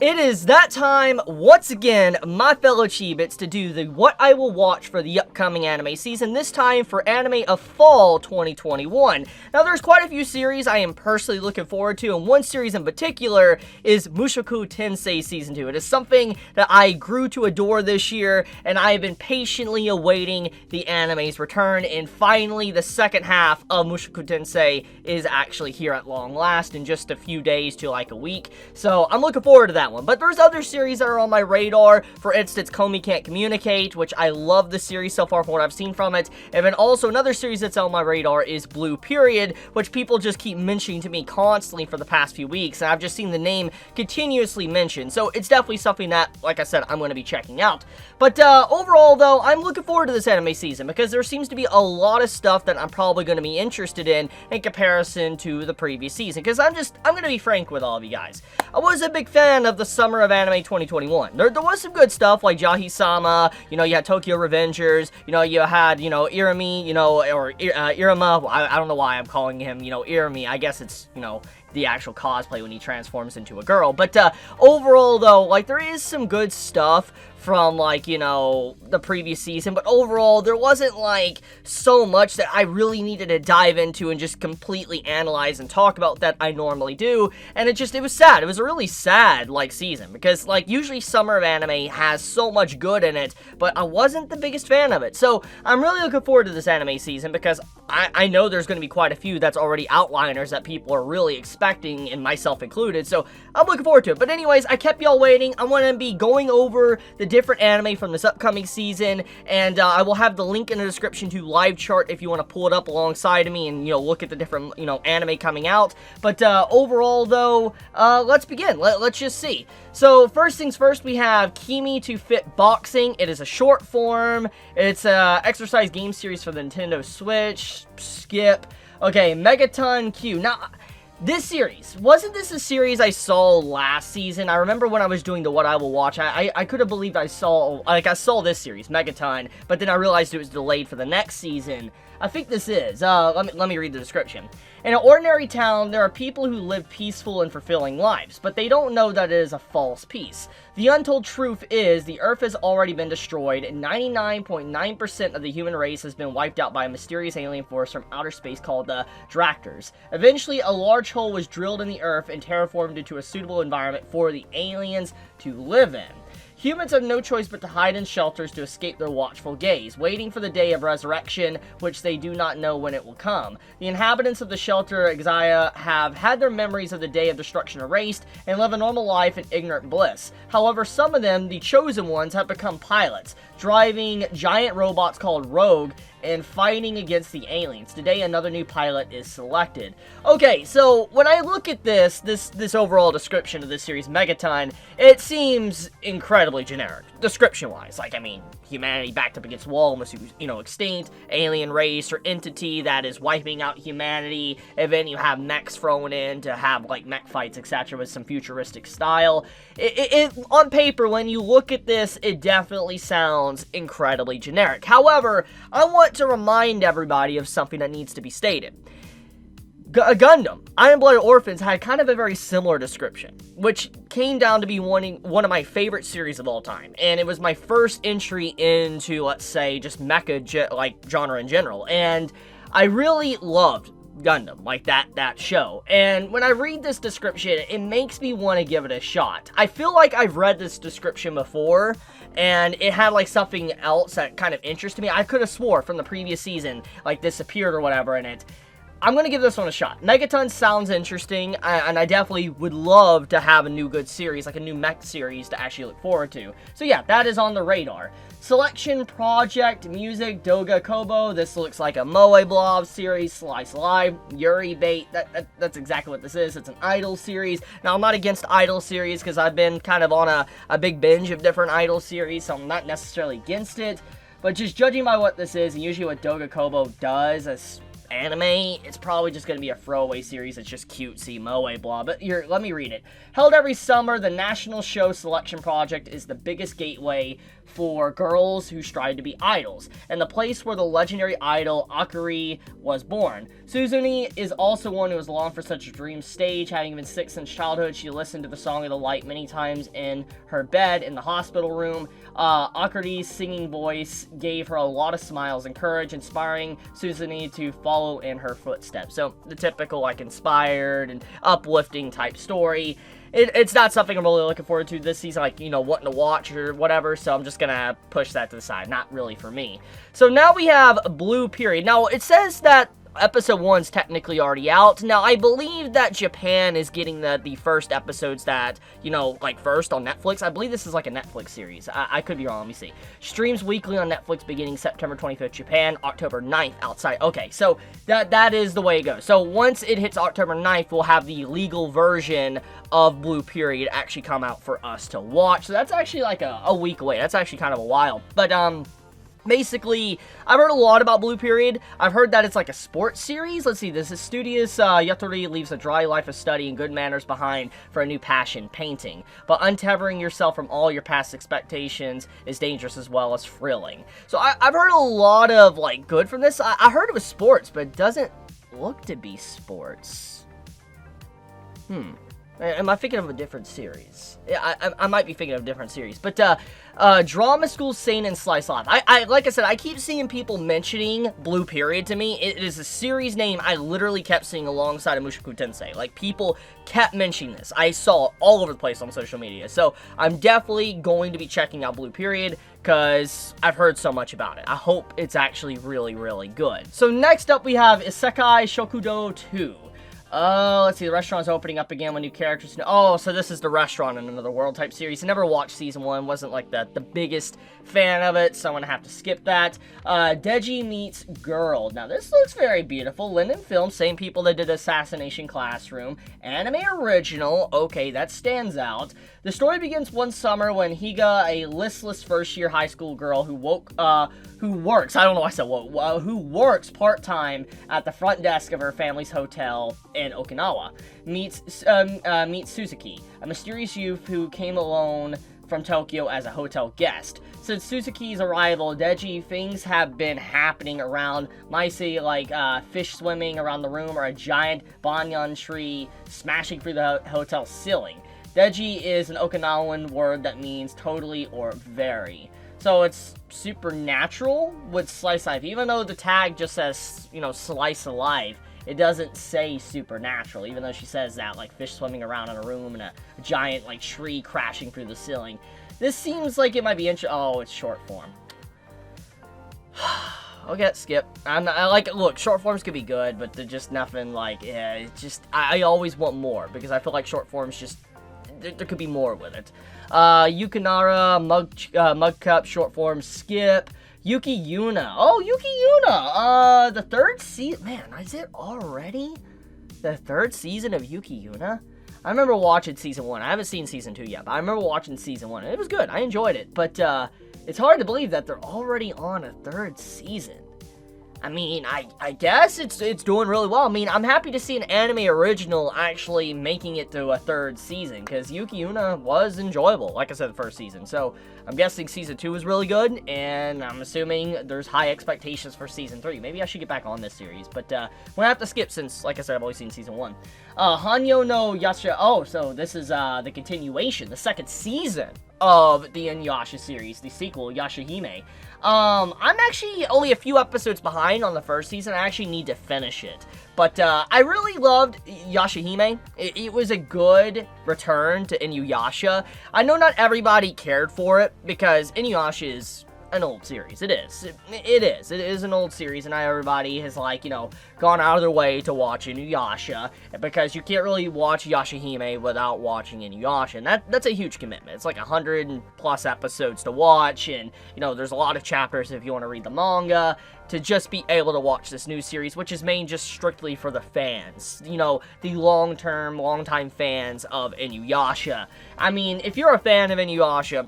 It is that time, once again, my fellow Chibits, to do the what I will watch for the upcoming anime season, this time for anime of fall 2021. Now, there's quite a few series I am personally looking forward to, and one series in particular is Mushoku Tensei Season 2. It is something that I grew to adore this year, and I have been patiently awaiting the anime's return, and finally, the second half of Mushoku Tensei is actually here at long last, in just a few days to like a week, so I'm looking forward to that one. But there's other series that are on my radar. For instance, Komi Can't Communicate, which I love the series so far from what I've seen from it. And then also another series that's on my radar is Blue Period, which people just keep mentioning to me constantly for the past few weeks, and I've just seen the name continuously mentioned. So it's definitely something that, like I said, I'm going to be checking out. But overall, though, I'm looking forward to this anime season because there seems to be a lot of stuff that I'm probably going to be interested in comparison to the previous season. Because I'm going to be frank with all of you guys. I was a big fan of the summer of anime 2021. There was some good stuff like Jahi-sama, you had Tokyo Revengers, you had, Irami, or Irama. I don't know why I'm calling him, Irami. I guess it's, the actual cosplay when he transforms into a girl. But overall, though, like, there is some good stuff from, like, the previous season, but overall, there wasn't, like, so much that I really needed to dive into and just completely analyze and talk about that I normally do, and it was sad. It was a really sad, like, season, because, like, usually summer of anime has so much good in it, but I wasn't the biggest fan of it, so I'm really looking forward to this anime season, because I know there's going to be quite a few that's already outliners that people are really expecting, and myself included, so I'm looking forward to it. But anyways, I kept y'all waiting. I'm going to be going over the different anime from this upcoming season, and I will have the link in the description to live chart if you want to pull it up alongside of me and, look at the different, anime coming out. But overall, though, let's begin. Let's just see. So, first things first, we have Kimi to Fit Boxing. It is a short form. It's a exercise game series for the Nintendo Switch. Skip. Okay, Megaton Q. Now, this series, wasn't this a series I saw last season? I remember when I was doing the What I Will Watch, I could have believed I saw this series, Megaton, but then I realized it was delayed for the next season. I think this is. Let me read the description. In an ordinary town, there are people who live peaceful and fulfilling lives, but they don't know that it is a false peace. The untold truth is, the Earth has already been destroyed, and 99.9% of the human race has been wiped out by a mysterious alien force from outer space called the Dractors. Eventually, a large hole was drilled in the Earth and terraformed into a suitable environment for the aliens to live in. Humans have no choice but to hide in shelters to escape their watchful gaze, waiting for the day of resurrection, which they do not know when it will come. The inhabitants of the shelter Exia have had their memories of the day of destruction erased and live a normal life in ignorant bliss. However, some of them, the chosen ones, have become pilots, driving giant robots called Rogue and fighting against the aliens. Today, another new pilot is selected. Okay, so when I look at this overall description of this series, Megaton, it seems incredibly generic, description-wise. Like, I mean, humanity backed up against wall, almost, extinct, alien race or entity that is wiping out humanity, and then you have mechs thrown in to have, like, mech fights, etc., with some futuristic style. It on paper, when you look at this, it definitely sounds incredibly generic. However, I want to remind everybody of something that needs to be stated. Gundam, Iron-Blooded Orphans had kind of a very similar description, which came down to be one of my favorite series of all time, and it was my first entry into, let's say, just mecha genre in general, and I really loved Gundam, like that show. And when I read this description, it makes me want to give it a shot. I feel like I've read this description before, and it had like something else that kind of interested me. I could have swore from the previous season, like this appeared or whatever in it. I'm going to give this one a shot. Megaton sounds interesting, and I definitely would love to have a new good series, like a new mech series to actually look forward to. So yeah, that is on the radar. Selection, Project, Music, Doga Kobo. This looks like a Moe Blob series, Slice Live, Yuri Bait. That's exactly what this is. It's an idol series. Now, I'm not against idol series because I've been kind of on a big binge of different idol series, so I'm not necessarily against it. But just judging by what this is, and usually what Doga Kobo does, anime, it's probably just going to be a throwaway series that's just cutesy, moe, blah. But here, let me read it. Held every summer, the National Show Selection Project is the biggest gateway for girls who strive to be idols, and the place where the legendary idol Akari was born. Suzune is also one who has longed for such a dream stage. Having been sick since childhood, she listened to the Song of the Light many times in her bed in the hospital room. Akari's singing voice gave her a lot of smiles and courage, inspiring Suzune to follow in her footsteps. So, the typical, like, inspired and uplifting type story. It's not something I'm really looking forward to this season, like, you know, wanting to watch or whatever, so I'm just gonna push that to the side. Not really for me. So now we have Blue Period. Now, it says that episode 1's technically already out. Now, I believe that Japan is getting the first episodes that, you know, like, first on Netflix. I believe this is like a Netflix series. I could be wrong. Let me see. Streams weekly on Netflix beginning September 25th, Japan, October 9th outside. Okay, so that is the way it goes. So once it hits October 9th, we'll have the legal version of Blue Period actually come out for us to watch. So that's actually like a week away. That's actually kind of a while. But, basically, I've heard a lot about Blue Period. I've heard that it's like a sports series. Let's see, this is studious Yatori leaves a dry life of study and good manners behind for a new passion, painting. But untethering yourself from all your past expectations is dangerous as well as thrilling. So I've heard a lot of, like, good from this. I heard it was sports, but it doesn't look to be sports. Am I thinking of a different series? Yeah, I might be thinking of a different series. But, Drama School Seinen Slice Life. Like I said, I keep seeing people mentioning Blue Period to me. It is a series name I literally kept seeing alongside of Mushoku Tensei. Like, people kept mentioning this. I saw it all over the place on social media. So, I'm definitely going to be checking out Blue Period, because I've heard so much about it. I hope it's actually really, really good. So, next up we have Isekai Shokudo 2. Let's see, the restaurant's opening up again with new characters. Oh, so this is the restaurant in another world type series. I never watched season 1, wasn't like the biggest fan of it, so I'm gonna have to skip that. Deji meets Girl. Now, this looks very beautiful. Linden Film, same people that did Assassination Classroom. Anime original, okay, that stands out. The story begins one summer when Higa, a listless first-year high school girl who works part-time at the front desk of her family's hotel in Okinawa, meets Suzuki, a mysterious youth who came alone from Tokyo as a hotel guest. Since Suzuki's arrival, Deji, things have been happening around Maise, like fish swimming around the room or a giant banyan tree smashing through the hotel ceiling. Deji is an Okinawan word that means totally or very. So it's supernatural with slice of life. Even though the tag just says, you know, slice of life, it doesn't say supernatural, even though she says that, like fish swimming around in a room and a giant, like, tree crashing through the ceiling. This seems like it might be oh, it's short form. Okay, skip. Look, short forms could be good, but they're just nothing like, yeah, it's just, I always want more, because I feel like short forms just, there could be more with it. Yukinara, Mug Cup, short form, skip. Yuki Yuna. Oh, Yuki Yuna! The third season. Man, is it already the third season of Yuki Yuna? I remember watching season 1. I haven't seen season 2 yet, but I remember watching season 1. And it was good. I enjoyed it. But it's hard to believe that they're already on a third season. I mean, I guess it's doing really well. I mean, I'm happy to see an anime original actually making it to a third season, because Yuki Yuna was enjoyable, like I said, the first season. So, I'm guessing season 2 is really good, and I'm assuming there's high expectations for season 3. Maybe I should get back on this series, but we're gonna have to skip since, like I said, I've only seen season 1. Hanyo no Yasha. Oh, so this is the continuation, the second season of the Inuyasha series, the sequel, Yashahime. I'm actually only a few episodes behind on the first season. I actually need to finish it. But, I really loved Yashahime. It was a good return to Inuyasha. I know not everybody cared for it, because Inuyasha is an old series. It is. It is an old series, and not everybody has, like, you know, gone out of their way to watch Inuyasha, because you can't really watch Yashahime without watching Inuyasha, and that's a huge commitment. It's like 100+ episodes to watch, and, you know, there's a lot of chapters if you want to read the manga. to just be able to watch this new series, which is made just strictly for the fans. You know, the long-time fans of Inuyasha. I mean, if you're a fan of Inuyasha,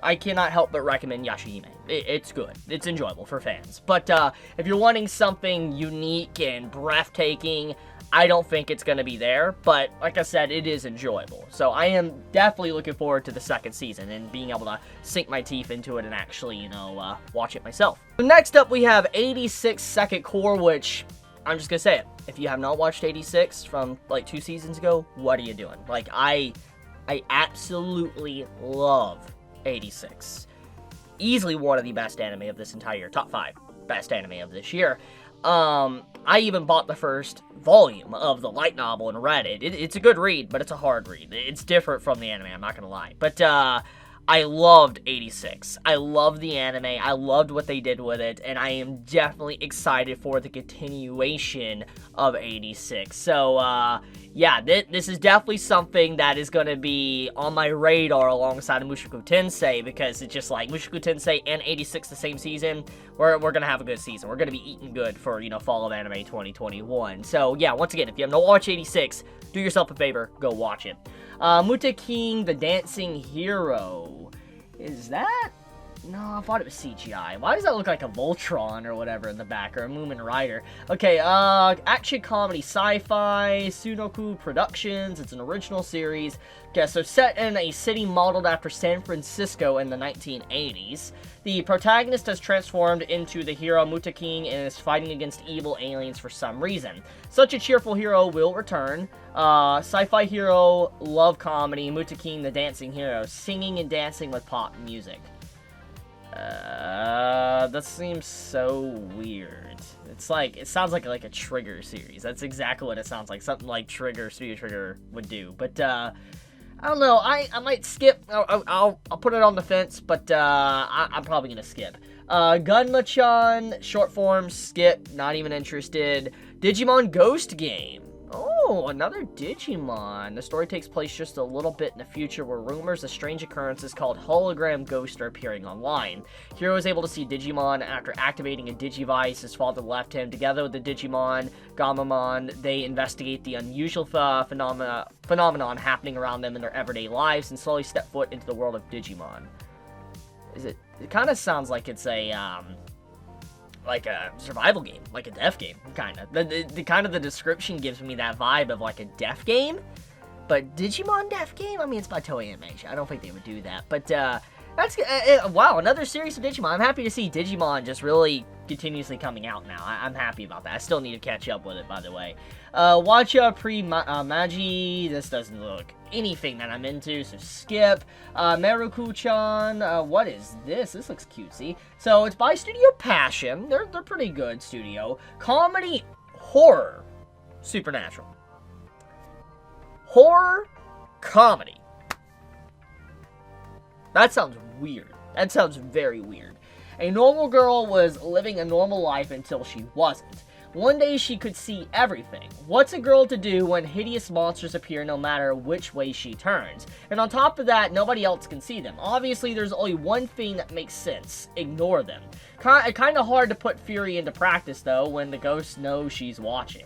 I cannot help but recommend Yashahime. It's good. It's enjoyable for fans. But if you're wanting something unique and breathtaking, I don't think it's going to be there, but like I said, it is enjoyable. So I am definitely looking forward to the second season and being able to sink my teeth into it and actually, you know, watch it myself. Next up, we have 86 Second Cour, which, I'm just going to say it. If you have not watched 86 from, like, 2 seasons ago, what are you doing? Like, I absolutely love 86. Easily one of the best anime of this entire year. Top 5 best anime of this year. I even bought the first volume of the light novel and read it. It's a good read, but it's a hard read. It's different from the anime, I'm not gonna lie. But, I loved 86. I loved the anime. I loved what they did with it, and I am definitely excited for the continuation of 86. So, yeah, this is definitely something that is going to be on my radar alongside of Mushoku Tensei, because it's just like Mushoku Tensei and 86 the same season. We're going to have a good season. We're going to be eating good for, you know, fall of anime 2021. So, yeah, once again, if you have not watched 86, do yourself a favor, go watch it. King, the Dancing Hero. Is that? No, I thought it was CGI. Why does that look like a Voltron or whatever in the back, or a Moomin Rider? Okay, action comedy sci-fi, Sunoku Productions. It's an original series. Okay, so set in a city modeled after San Francisco in the 1980s. The protagonist has transformed into the hero King and is fighting against evil aliens for some reason. Such a cheerful hero will return. Sci-fi hero, love comedy, King, the Dancing Hero, singing and dancing with pop music. That seems so weird. It's like, it sounds like a Trigger series. That's exactly what it sounds like. Something like Studio Trigger would do. But, I don't know. I might skip. I'll put it on the fence, but, I'm probably gonna skip. Gunma-chan, short form, skip, not even interested. Digimon Ghost Game. Oh, another Digimon. The story takes place just a little bit in the future where rumors of strange occurrences called hologram ghosts are appearing online. Hero is able to see Digimon after activating a Digivice. His father left him. Together with the Digimon, Gamamon, they investigate the unusual phenomenon happening around them in their everyday lives and slowly step foot into the world of Digimon. It kind of sounds like it's like a survival game, like a death game, kind of. The kind of the description gives me that vibe of like a death game, but Digimon death game? I mean, it's by Toei Animation. I don't think they would do that, but that's, wow, another series of Digimon. I'm happy to see Digimon just really continuously coming out now. I'm happy about that. I still need to catch up with it, by the way. Watcha Magi, this doesn't look anything that I'm into, so skip. Meruku-chan, what is this? This looks cutesy. So it's by Studio Passion. They're pretty good, studio. Comedy, horror, supernatural. Horror, comedy. That sounds weird. That sounds very weird. A normal girl was living a normal life until she wasn't. One day she could see everything. What's a girl to do when hideous monsters appear no matter which way she turns? And on top of that, nobody else can see them. Obviously, there's only one thing that makes sense. Ignore them. Kind of hard to put Fury into practice, though, when the ghost knows she's watching.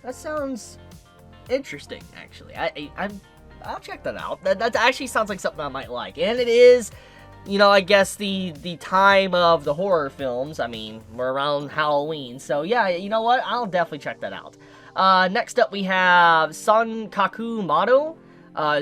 That sounds interesting, actually. I'll check that out. That actually sounds like something I might like. And it is, you know, I guess the time of the horror films. I mean, we're around Halloween. So, yeah, you know what? I'll definitely check that out. Next up, we have Sankaku Mado.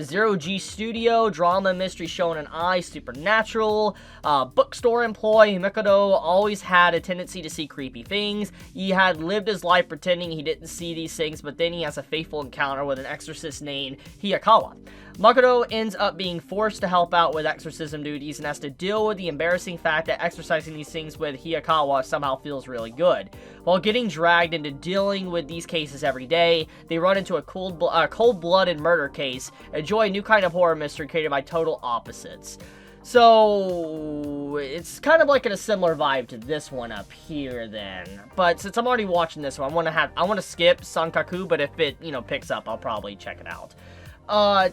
Zero G Studio, drama, mystery, shonen ai, supernatural. Bookstore employee Mikado always had a tendency to see creepy things. He had lived his life pretending he didn't see these things, but then he has a fateful encounter with an exorcist named Hiyakawa. Makoto ends up being forced to help out with exorcism duties and has to deal with the embarrassing fact that exorcising these things with Hiyakawa somehow feels really good. While getting dragged into dealing with these cases every day, they run into a cold-blooded murder case. Enjoy a new kind of horror mystery created by total opposites. So, it's kind of like in a similar vibe to this one up here then. But since I'm already watching this one, I want to skip Sankaku, but if it, you know, picks up, I'll probably check it out.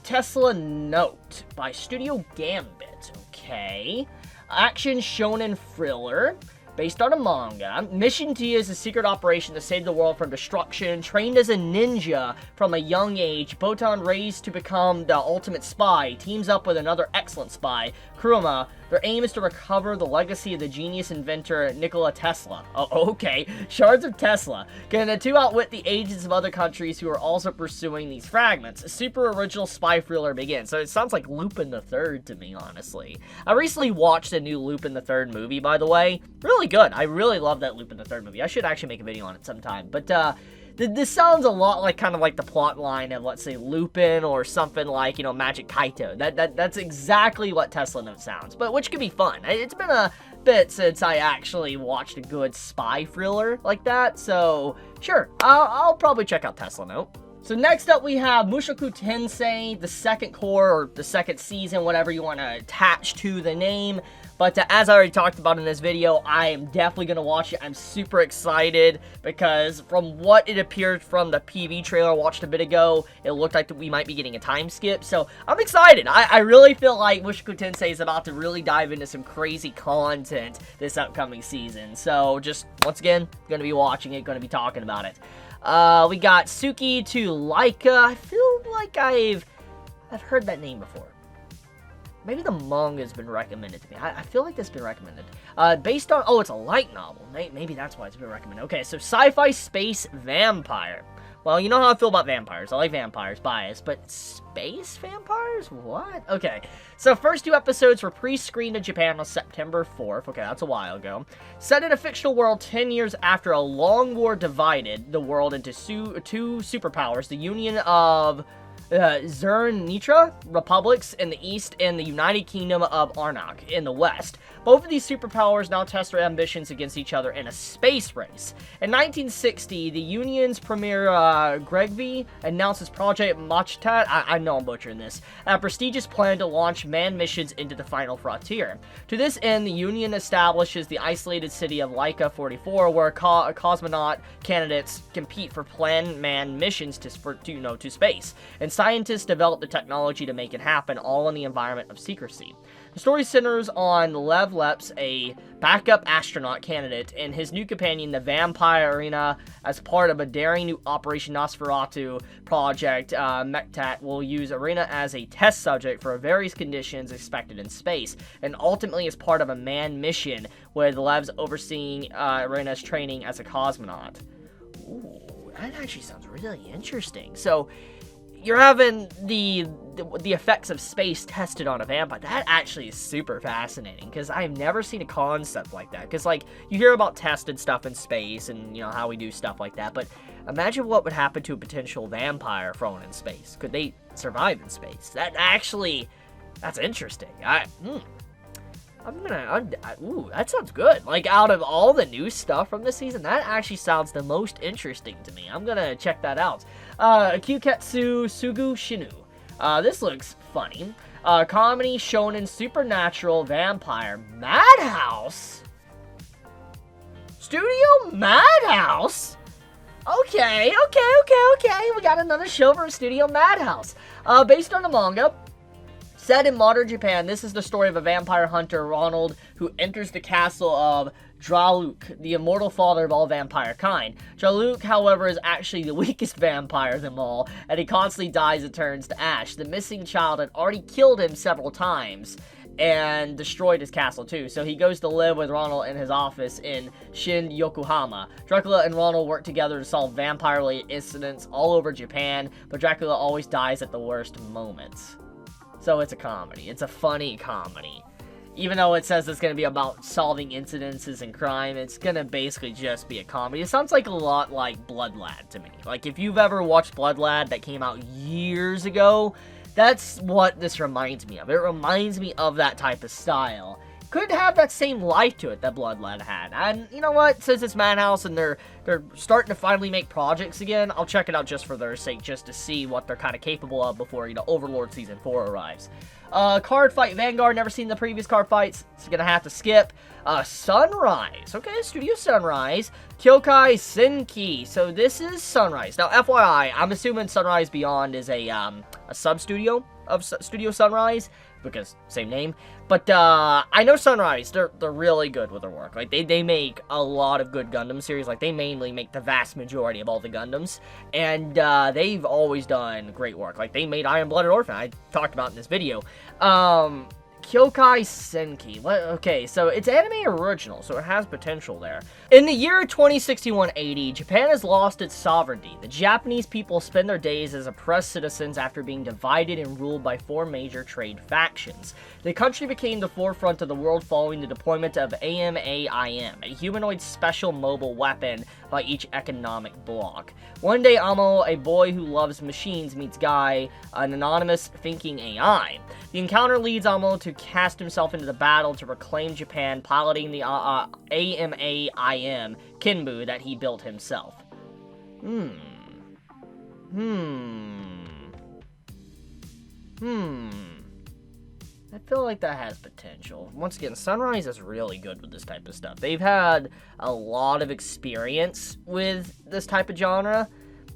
Tesla Note by Studio Gambit. Okay. action shonen thriller. Based on a manga, Mission D is a secret operation to save the world from destruction. Trained as a ninja from a young age, Botan, raised to become the ultimate spy, teams up with another excellent spy, Kuruma. Their aim is to recover the legacy of the genius inventor Nikola Tesla. Oh, okay. Shards of Tesla. Can the two outwit the agents of other countries who are also pursuing these fragments? A super original spy thriller begins. So it sounds like Lupin the Third to me, honestly. I recently watched a new Lupin the Third movie, by the way. Really good. I really love that Lupin the Third movie. I should actually make a video on it sometime. But, this sounds a lot like kind of like the plot line of, let's say, Lupin or something like, Magic Kaito. That's exactly what Tesla Note sounds, but which could be fun. It's been a bit since I actually watched a good spy thriller like that, so sure, I'll probably check out Tesla Note. So next up we have Mushoku Tensei, the second core, or the second season, whatever you want to attach to the name. But as I already talked about in this video, I am definitely going to watch it. I'm super excited because from what it appeared from the PV trailer I watched a bit ago, it looked like we might be getting a time skip. So I'm excited. I really feel like Mushoku Tensei is about to really dive into some crazy content this upcoming season. So just, once again, going to be watching it, going to be talking about it. We got Suki to Laika. I feel like I've heard that name before. Maybe the manga's been recommended to me. I feel like this has been recommended. Based on... Oh, it's a light novel. Maybe that's why it's been recommended. Okay, so sci-fi space vampire. Well, you know how I feel about vampires. I like vampires, biased, but space vampires? What? Okay, so first two episodes were pre-screened in Japan on September 4th. Okay, that's a while ago. Set in a fictional world 10 years after a long war divided the world into two superpowers, the Union of... Zernitra republics in the east and the United Kingdom of Arnak in the west. Both of these superpowers now test their ambitions against each other in a space race. In 1960, the Union's premier Gregvy announced his Project Machtat, I know I'm butchering this, a prestigious plan to launch manned missions into the final frontier. To this end, the Union establishes the isolated city of Laika 44, where cosmonaut candidates compete for planned manned missions to space. And scientists develop the technology to make it happen, all in the environment of secrecy. The story centers on Lev Leps, a backup astronaut candidate, and his new companion, the Vampire Arena, as part of a daring new Operation Nosferatu project. Mechtat will use Arena as a test subject for various conditions expected in space, and ultimately as part of a manned mission where the Levs overseeing Arena's training as a cosmonaut. Ooh, that actually sounds really interesting. So, you're having the effects of space tested on a vampire. That actually is super fascinating, because I've never seen a concept like that. Because, like, you hear about tested stuff in space and, how we do stuff like that, but imagine what would happen to a potential vampire thrown in space. Could they survive in space? That's interesting. Ooh, that sounds good. Like, out of all the new stuff from this season, that actually sounds the most interesting to me. I'm gonna check that out. Kyuketsu Sugu Shinu. This looks funny. Comedy, shonen, supernatural, vampire, Madhouse? Studio Madhouse? Okay. We got another show from Studio Madhouse. Based on the manga. Set in modern Japan, this is the story of a vampire hunter, Ronald, who enters the castle of Draluk, the immortal father of all vampire kind. Draluk, however, is actually the weakest vampire of them all, and he constantly dies and turns to ash. The missing child had already killed him several times and destroyed his castle too, so he goes to live with Ronald in his office in Shin Yokohama. Dracula and Ronald work together to solve vampire-related incidents all over Japan, but Dracula always dies at the worst moments. So it's a comedy. It's a funny comedy. Even though it says it's going to be about solving incidences and crime, it's going to basically just be a comedy. It sounds like a lot like Blood Lad to me. Like, if you've ever watched Blood Lad that came out years ago, that's what this reminds me of. It reminds me of that type of style. Could have that same life to it that Blood Lad had. And you know what? Since it's Madhouse and they're starting to finally make projects again, I'll check it out just for their sake, just to see what they're kind of capable of before, Overlord Season 4 arrives. Card Fight Vanguard, never seen the previous card fights, so gonna have to skip. Sunrise, okay, Studio Sunrise. Kyoukai Senki, so this is Sunrise. Now, FYI, I'm assuming Sunrise Beyond is a sub-studio. of Studio Sunrise, because same name. But I know Sunrise, they're really good with their work. Like, they make a lot of good Gundam series. Like, they mainly make the vast majority of all the Gundams. And they've always done great work. Like, they made Iron Blooded Orphan, I talked about in this video. Kyoukai Senki. Okay, so it's anime original, so it has potential there. In the year 2061 AD, Japan has lost its sovereignty. The Japanese people spend their days as oppressed citizens after being divided and ruled by 4 major trade factions. The country became the forefront of the world following the deployment of AMAIM, a humanoid special mobile weapon by each economic bloc. One day, Amo, a boy who loves machines, meets Guy, an anonymous thinking AI. The encounter leads Amo to cast himself into the battle to reclaim Japan, piloting the AMAIM Kinbu that he built himself. I feel like that has potential. Once again, Sunrise is really good with this type of stuff. They've had a lot of experience with this type of genre,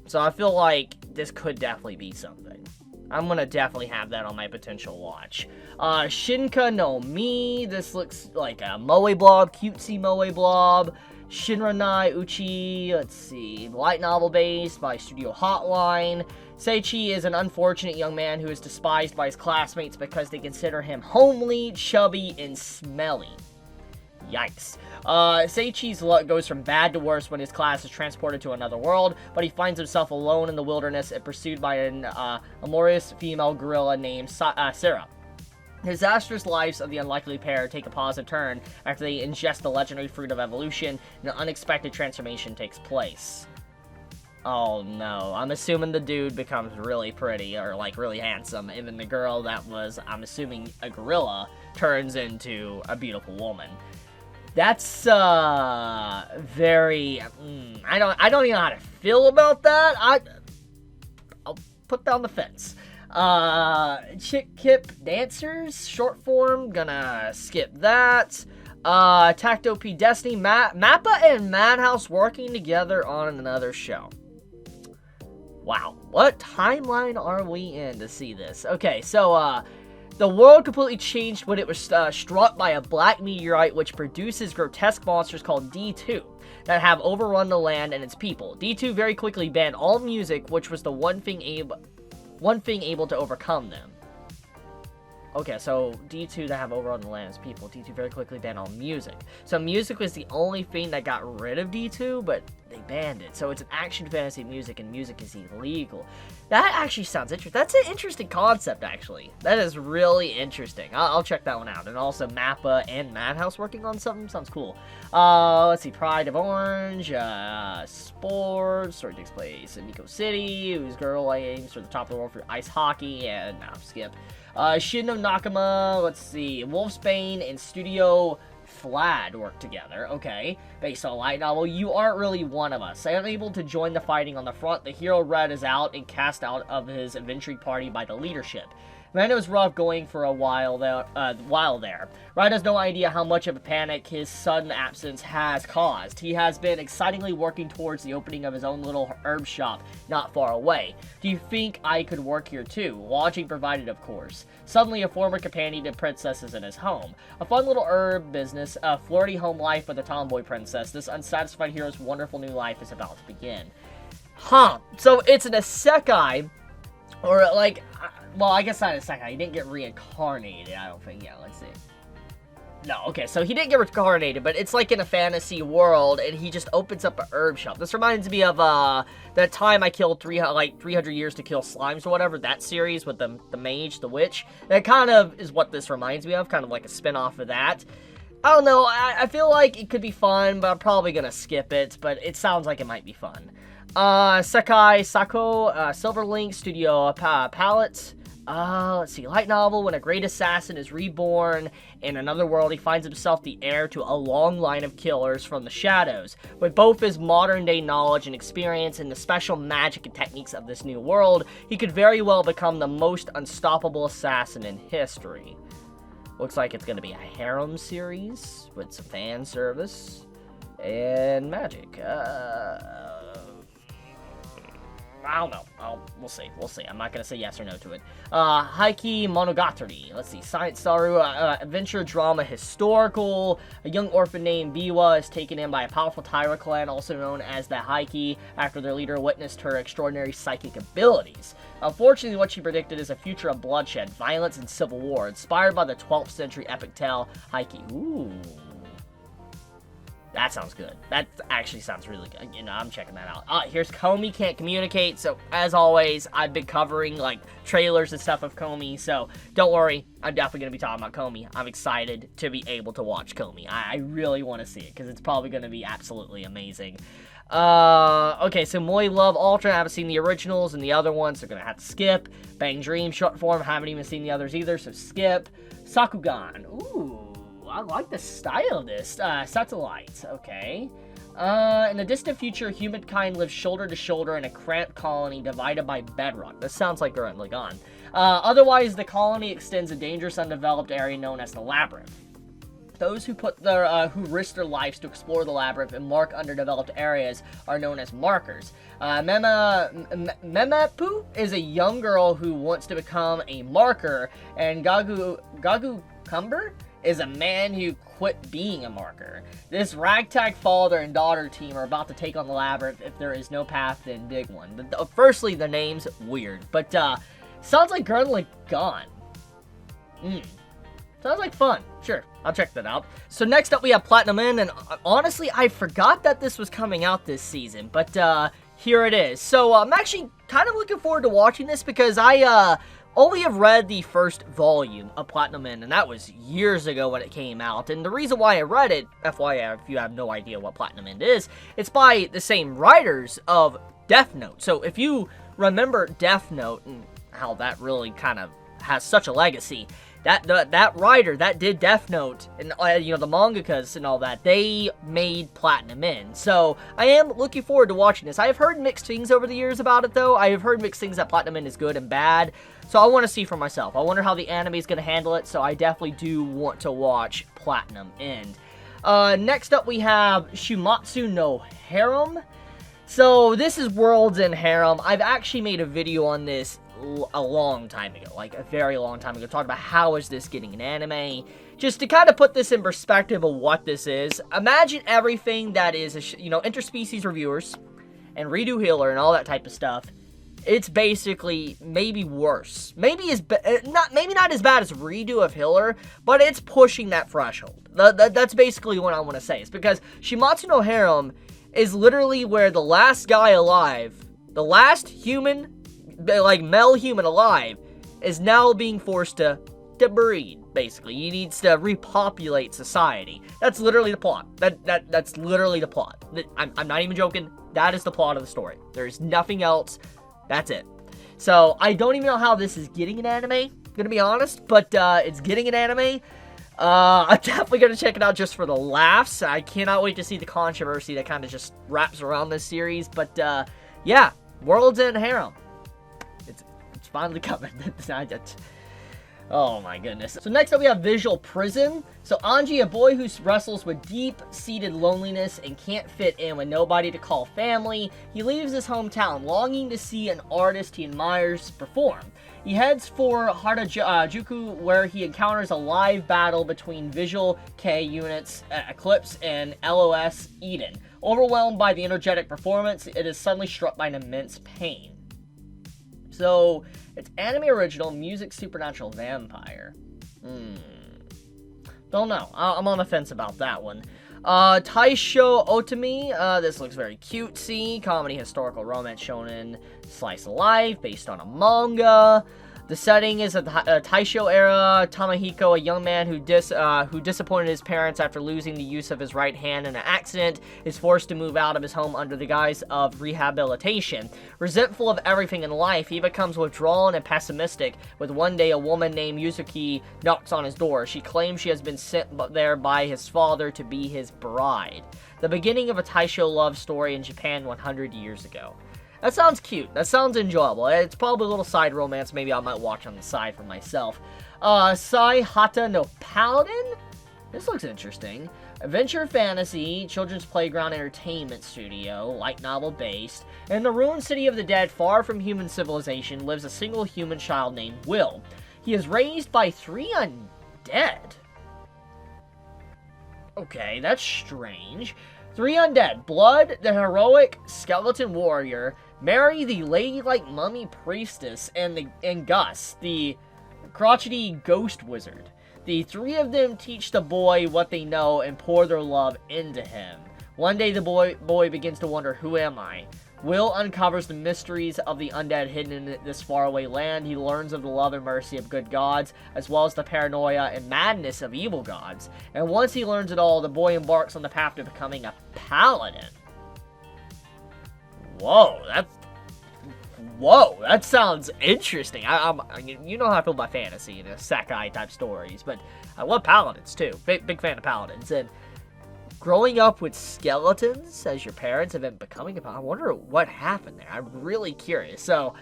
so I feel like this could definitely be something. I'm gonna definitely have that on my potential watch. Shinka no Mi. This looks like a moe blob, cutesy moe blob. Shinranai Uchi. Let's see. Light novel based by Studio Hotline. Seichi is an unfortunate young man who is despised by his classmates because they consider him homely, chubby, and smelly. Yikes. Seichi's luck goes from bad to worse when his class is transported to another world, but he finds himself alone in the wilderness and pursued by an amorous female gorilla named Sarah. The disastrous lives of the unlikely pair take a positive turn after they ingest the legendary fruit of evolution, and an unexpected transformation takes place. Oh no, I'm assuming the dude becomes really pretty, or like really handsome, and then the girl that was, I'm assuming, a gorilla, turns into a beautiful woman. That's, very, I don't even know how to feel about that. I'll put that on the fence. Chick Kip Dancers, short form, gonna skip that. Tacto P Destiny, Mappa and Madhouse working together on another show. Wow, what timeline are we in to see this? Okay, so, the world completely changed when it was struck by a black meteorite which produces grotesque monsters called D2 that have overrun the land and its people. D2 very quickly banned all music, which was the one thing able to overcome them. Okay, so D2 that have overrun the land and its people. D2 very quickly banned all music. So music was the only thing that got rid of D2, but they banned it. So it's an action fantasy music, and music is illegal. That actually sounds interesting. That's an interesting concept, actually. That is really interesting. I'll check that one out. And also Mappa and Madhouse working on something. Sounds cool. Let's see. Pride of Orange. Sports. Story takes place in Nico City. Whose girl aims for the top of the world for ice hockey. And now skip. Shin no Nakama. Let's see. Wolfsbane and Studio Flad work together, okay, based on a light novel. You aren't really one of us. Unable to join the fighting on the front, the hero Red is out and cast out of his adventuring party by the leadership. Man, it was rough going for a while there. Red has no idea how much of a panic his sudden absence has caused. He has been excitingly working towards the opening of his own little herb shop not far away. Do you think I could work here too? Lodging provided, of course. Suddenly, a former companion to princess is in his home. A fun little herb business, a flirty home life with a tomboy princess. This unsatisfied hero's wonderful new life is about to begin. Huh. So it's an isekai, or like, well, I guess not a isekai. He didn't get reincarnated, I don't think. Yeah, let's see. No, okay, so he didn't get reincarnated, but it's like in a fantasy world, and he just opens up a herb shop. This reminds me of, that time I killed 300 years to kill slimes or whatever, that series with the mage, the witch. That kind of is what this reminds me of, kind of like a spin-off of that. I don't know, I feel like it could be fun, but I'm probably gonna skip it, but it sounds like it might be fun. Sekai Sako, Silverlink, Studio Palette. Let's see, light novel. When a great assassin is reborn in another world, he finds himself the heir to a long line of killers from the shadows. With both his modern-day knowledge and experience and the special magic and techniques of this new world, he could very well become the most unstoppable assassin in history. Looks like it's going to be a harem series with some fan service and magic. I don't know. We'll see. We'll see. I'm not going to say yes or no to it. Key Monogatari. Let's see. Science Saru, adventure drama historical. A young orphan named Biwa is taken in by a powerful Taira clan, also known as the Heike, after their leader witnessed her extraordinary psychic abilities. Unfortunately, what she predicted is a future of bloodshed, violence, and civil war, inspired by the 12th century epic tale Heike. Ooh. That sounds good. That actually sounds really good. You know, I'm checking that out. Here's Komi Can't Communicate. So, as always, I've been covering, like, trailers and stuff of Komi. So, don't worry. I'm definitely going to be talking about Komi. I'm excited to be able to watch Komi. I really want to see it, because it's probably going to be absolutely amazing. Okay, so Moi Love Ultra, I haven't seen the originals, and the other ones, they're going to have to skip. Bang Dream, short form, haven't even seen the others either, so skip. Sakugan. Ooh. I like the style of this. Satellites, okay. In the distant future, humankind lives shoulder to shoulder in a cramped colony divided by bedrock. This sounds like currently gone. Otherwise, the colony extends a dangerous undeveloped area known as the Labyrinth. Those who who risk their lives to explore the labyrinth and mark underdeveloped areas are known as markers. Memapu is a young girl who wants to become a marker, and Gagu Cumber is a man who quit being a marker. This ragtag father and daughter team are about to take on the labyrinth. If there is no path, then dig one. Firstly, the name's weird, but sounds like Gurren Lagann. Sounds like fun. Sure, I'll check that out. So next up we have Platinum In, and honestly, I forgot that this was coming out this season, but here it is. So I'm actually kind of looking forward to watching this, because I only have read the first volume of Platinum In, and that was years ago when it came out. And the reason why I read it, FYI, if you have no idea what Platinum In is, it's by the same writers of Death Note. So if you remember Death Note and how that really kind of has such a legacy, that writer that did Death Note and you know, the mangakas and all that, they made Platinum In. So I am looking forward to watching this. I have heard mixed things over the years about it, though. I have heard mixed things that Platinum In is good and bad. So I want to see for myself. I wonder how the anime is going to handle it. So I definitely do want to watch Platinum In. Next up we have Shumatsu no Harem. So this is Worlds in Harem. I've actually made a video on this a long time ago, like a very long time ago, talking about how is this getting an anime. Just to kind of put this in perspective of what this is, imagine everything that is, you know, interspecies reviewers and redo healer and all that type of stuff. It's basically maybe worse. Maybe not as bad as redo of healer, but it's pushing that threshold. That's basically what I want to say. It's because Shumatsu no Harem is literally where the last guy alive, the last human, like male human alive, is now being forced to breed, basically. He needs to repopulate society. That's literally the plot. That's literally the plot. I'm not even joking. That is the plot of the story. There's nothing else. That's it. So, I don't even know how this is getting an anime, gonna be honest, but it's getting an anime. I'm definitely gonna check it out just for the laughs. I cannot wait to see the controversy that kind of just wraps around this series, but yeah, Worlds in Harem. It's finally coming. Oh my goodness. So next up we have Visual Prison. So Anji, a boy who wrestles with deep-seated loneliness and can't fit in with nobody to call family, he leaves his hometown longing to see an artist he admires perform. He heads for Harajuku, where he encounters a live battle between Visual K units Eclipse and LOS Eden. Overwhelmed by the energetic performance, it is suddenly struck by an immense pain. So, it's anime original, music supernatural vampire. Don't know. I'm on the fence about that one. Taisho Otumi. This looks very cutesy. Comedy, historical, romance, shonen, slice of life, based on a manga. The setting is the Taisho era. Tamahiko, a young man who disappointed his parents after losing the use of his right hand in an accident, is forced to move out of his home under the guise of rehabilitation. Resentful of everything in life, he becomes withdrawn and pessimistic, with one day a woman named Yuzuki knocks on his door. She claims she has been sent there by his father to be his bride. The beginning of a Taisho love story in Japan 100 years ago. That sounds cute. That sounds enjoyable. It's probably a little side romance. Maybe I might watch on the side for myself. Sai Hata no Paladin? This looks interesting. Adventure fantasy, children's playground entertainment studio, light novel based. In the ruined city of the dead, far from human civilization, lives a single human child named Will. He is raised by 3 undead. Okay, that's strange. 3 undead. Blood, the heroic skeleton warrior, Mary, the ladylike mummy priestess, and Gus, the crotchety ghost wizard. The 3 of them teach the boy what they know and pour their love into him. One day the boy begins to wonder, who am I? Will uncovers the mysteries of the undead hidden in this faraway land. He learns of the love and mercy of good gods, as well as the paranoia and madness of evil gods. And once he learns it all, the boy embarks on the path to becoming a paladin. Whoa, that sounds interesting. You know how I feel about fantasy and isekai type stories, but I love paladins too. Big fan of paladins. And growing up with skeletons as your parents and then becoming a paladin, I wonder what happened there. I'm really curious. So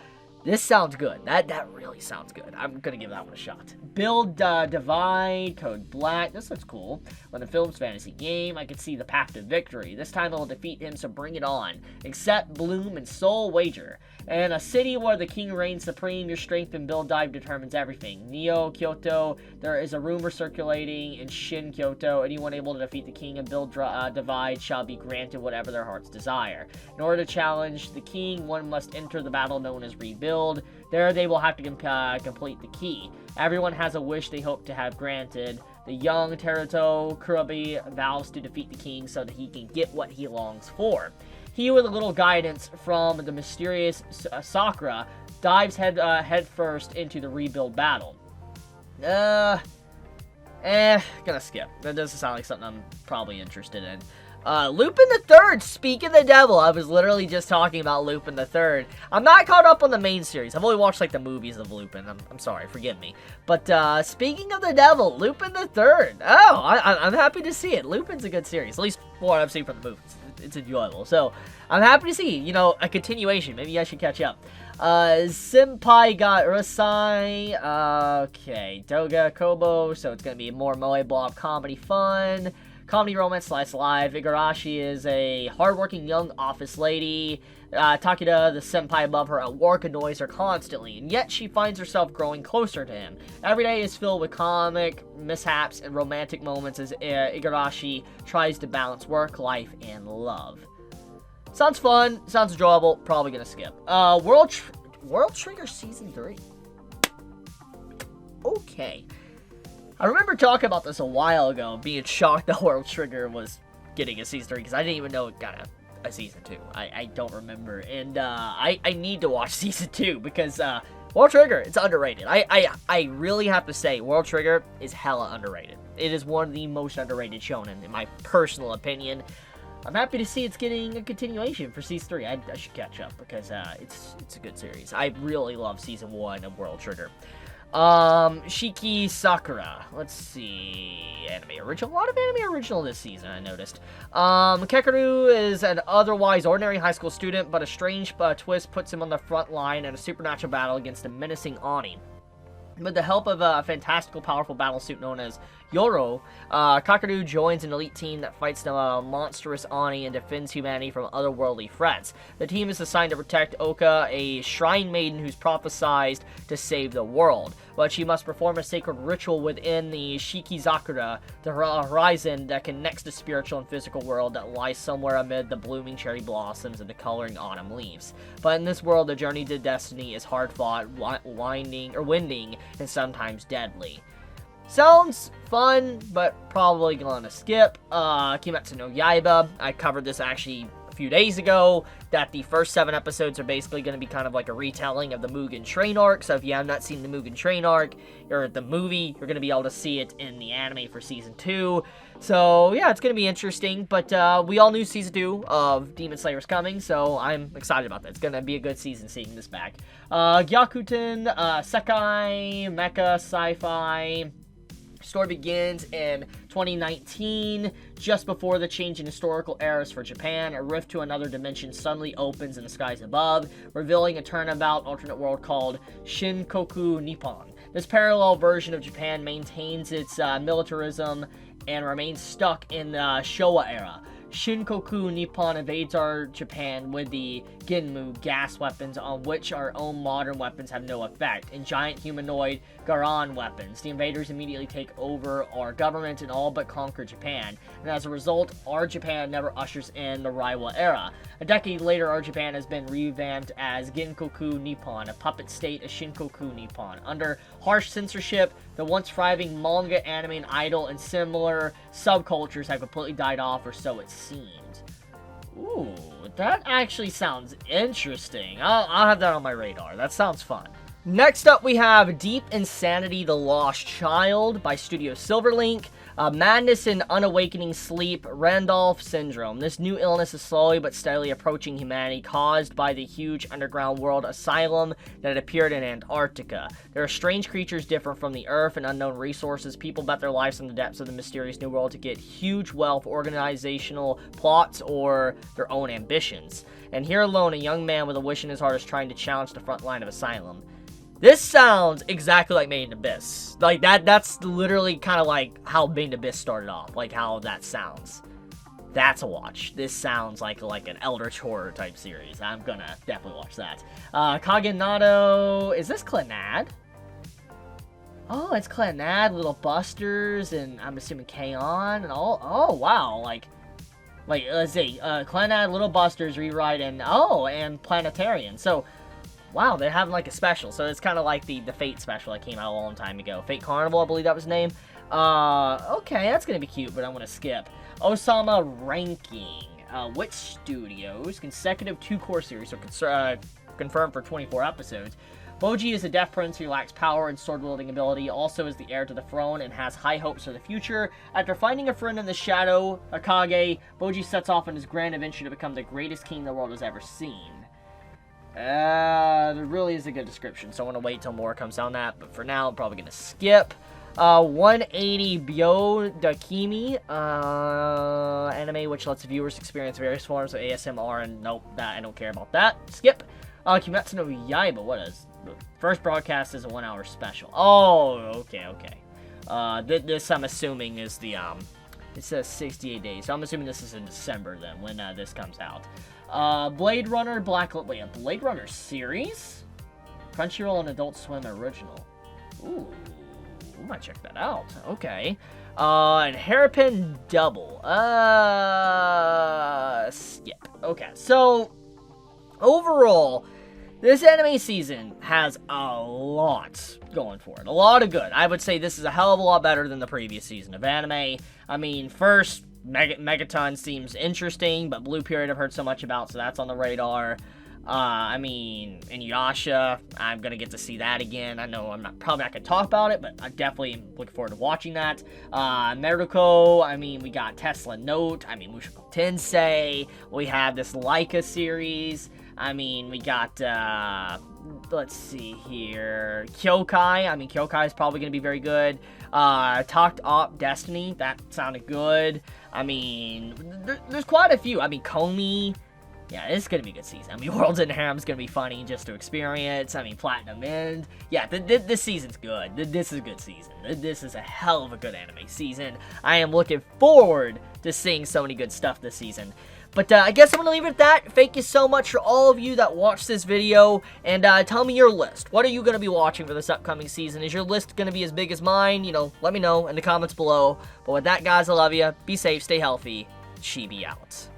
this sounds good. That really sounds good. I'm gonna give that one a shot. Build, Divide, Code Black. This looks cool. When the film's fantasy game, I can see the path to victory. This time I will defeat him, so bring it on. Accept, Bloom, and Soul Wager. In a city where the king reigns supreme, your strength and build dive determines everything. Neo, Kyoto, there is a rumor circulating in Shin, Kyoto. Anyone able to defeat the king and build divide shall be granted whatever their hearts desire. In order to challenge the king, one must enter the battle known as Rebuild. There they will have to complete the key. Everyone has a wish they hope to have granted. The young Teruto Kurobi vows to defeat the king so that he can get what he longs for. He, with a little guidance from the mysterious Sakura, dives head first into the rebuild battle. Gonna skip. That doesn't sound like something I'm probably interested in. Lupin the Third, Speak of the Devil. I was literally just talking about Lupin the Third. I'm not caught up on the main series. I've only watched, like, the movies of Lupin. I'm sorry, forgive me. But, speaking of the devil, Lupin the Third. Oh, I'm happy to see it. Lupin's a good series, at least from what I've seen from the movies. It's enjoyable. So, I'm happy to see, a continuation. Maybe I should catch up. Senpai got Urasai. Okay, Doga Kobo. So, it's gonna be more moe blob comedy fun. Comedy romance slice live. Igarashi is a hardworking young office lady. Takeda, the senpai above her at work, annoys her constantly, and yet she finds herself growing closer to him. Every day is filled with comic mishaps and romantic moments as Igarashi tries to balance work, life, and love. Sounds fun. Sounds enjoyable. Probably gonna skip. World Trigger Season 3. Okay. I remember talking about this a while ago, being shocked that World Trigger was getting a Season 3, because I didn't even know it got a Season 2. I don't remember, and I need to watch Season 2, because World Trigger, it's underrated. I really have to say, World Trigger is hella underrated. It is one of the most underrated shonen, in my personal opinion. I'm happy to see it's getting a continuation for Season 3. I should catch up, because it's a good series. I really love Season 1 of World Trigger. Shiki Sakura. Let's see. Anime original. A lot of anime original this season, I noticed. Kekaru is an otherwise ordinary high school student, but a strange twist puts him on the front line in a supernatural battle against a menacing Oni. With the help of a fantastical, powerful battlesuit known as Yoro, Kakaru joins an elite team that fights the monstrous Oni and defends humanity from otherworldly threats. The team is assigned to protect Oka, a shrine maiden who's prophesized to save the world. But she must perform a sacred ritual within the Shikizakura, the horizon that connects the spiritual and physical world that lies somewhere amid the blooming cherry blossoms and the coloring autumn leaves. But in this world, the journey to destiny is hard-fought, winding, and sometimes deadly. Sounds fun, but probably gonna skip. Kimetsu no Yaiba. I covered this actually a few days ago, that the first 7 episodes are basically going to be kind of like a retelling of the Mugen Train arc. So if you have not seen the Mugen Train arc, or the movie, you're going to be able to see it in the anime for Season 2. So yeah, it's going to be interesting, but we all knew Season 2 of Demon Slayer was coming, so I'm excited about that. It's going to be a good season seeing this back. Gyakuten, Sekai, Mecha, Sci-Fi. Story begins in 2019, just before the change in historical eras for Japan. A rift to another dimension suddenly opens in the skies above, revealing a turnabout alternate world called Shinkoku Nippon. This parallel version of Japan maintains its militarism and remains stuck in the Showa era. Shinkoku Nippon invades our Japan with the Ginmu gas weapons, on which our own modern weapons have no effect, and giant humanoid Garan weapons. The invaders immediately take over our government and all but conquer Japan, and as a result, our Japan never ushers in the Reiwa era. A decade later, our Japan has been revamped as Genkoku Nippon, a puppet state of Shinkoku Nippon. Under harsh censorship, the once thriving manga, anime, and idol and similar subcultures have completely died off, or so it seemed. Ooh, that actually sounds interesting. I'll have that on my radar. That sounds fun. Next up, we have Deep Insanity: The Lost Child by Studio Silverlink. Madness and Unawakening Sleep, Randolph Syndrome. This new illness is slowly but steadily approaching humanity, caused by the huge underground world asylum that appeared in Antarctica. There are strange creatures different from the Earth and unknown resources. People bet their lives in the depths of the mysterious new world to get huge wealth, organizational plots, or their own ambitions. And here alone, a young man with a wish in his heart is trying to challenge the front line of asylum. This sounds exactly like Made in Abyss. Like, that's literally kind of like how Made in Abyss started off. Like, how that sounds. That's a watch. This sounds like an Eldritch Horror type series. I'm gonna definitely watch that. Kagenado... Is this Clannad? Oh, it's Clannad, Little Busters, and I'm assuming K-On! And all... Oh, wow. Like, let's see. Clannad, Little Busters, Rewrite, and... Oh, and Planetarian. So... Wow, they're having like a special, so it's kind of like the Fate special that came out a long time ago. Fate Carnival, I believe that was the name. Okay, that's gonna be cute, but I'm gonna skip. Osama Ranking. Witch Studios, consecutive 2-core series, so confirmed for 24 episodes. Boji is a deaf prince who lacks power and sword-wielding ability, also is the heir to the throne, and has high hopes for the future. After finding a friend in the shadow, Akage, Boji sets off on his grand adventure to become the greatest king the world has ever seen. There really is a good description, so I want to wait till more comes on that, but for now, I'm probably going to skip. 180 Byo Dakimi, anime which lets viewers experience various forms of ASMR, and nope, I don't care about that. Skip. Kimetsu no Yaiba, what is? First broadcast is a 1-hour special. Oh, okay. This I'm assuming is the, it says 68 days, so I'm assuming this is in December then, when this comes out. Blade Runner wait, a Blade Runner series? Crunchyroll and Adult Swim original. Ooh, I might check that out. Okay. And Hairpin Double. Skip. Okay, so, overall, this anime season has a lot going for it. A lot of good. I would say this is a hell of a lot better than the previous season of anime. I mean, first, Megaton seems interesting, but Blue Period I've heard so much about, so that's on the radar. I mean, Inuyasha, I'm gonna get to see that again. I know I'm probably not gonna talk about it, but I definitely am looking forward to watching that. Naruto, I mean, we got Tesla Note, I mean, Mushoku Tensei, we have this Laika series, I mean, we got, let's see here, Kyoukai, I mean, Kyoukai is probably gonna be very good. Talked Op Destiny, that sounded good. I mean, there's quite a few. I mean, Komi, yeah, it's gonna be a good season. I mean, Worlds in Harem is gonna be funny just to experience. I mean, Platinum End, yeah, this season's good. This is a good season. This is a hell of a good anime season. I am looking forward to seeing so many good stuff this season. But I guess I'm going to leave it at that. Thank you so much for all of you that watched this video. And tell me your list. What are you going to be watching for this upcoming season? Is your list going to be as big as mine? You know, let me know in the comments below. But with that, guys, I love you. Be safe, stay healthy. Chibi out.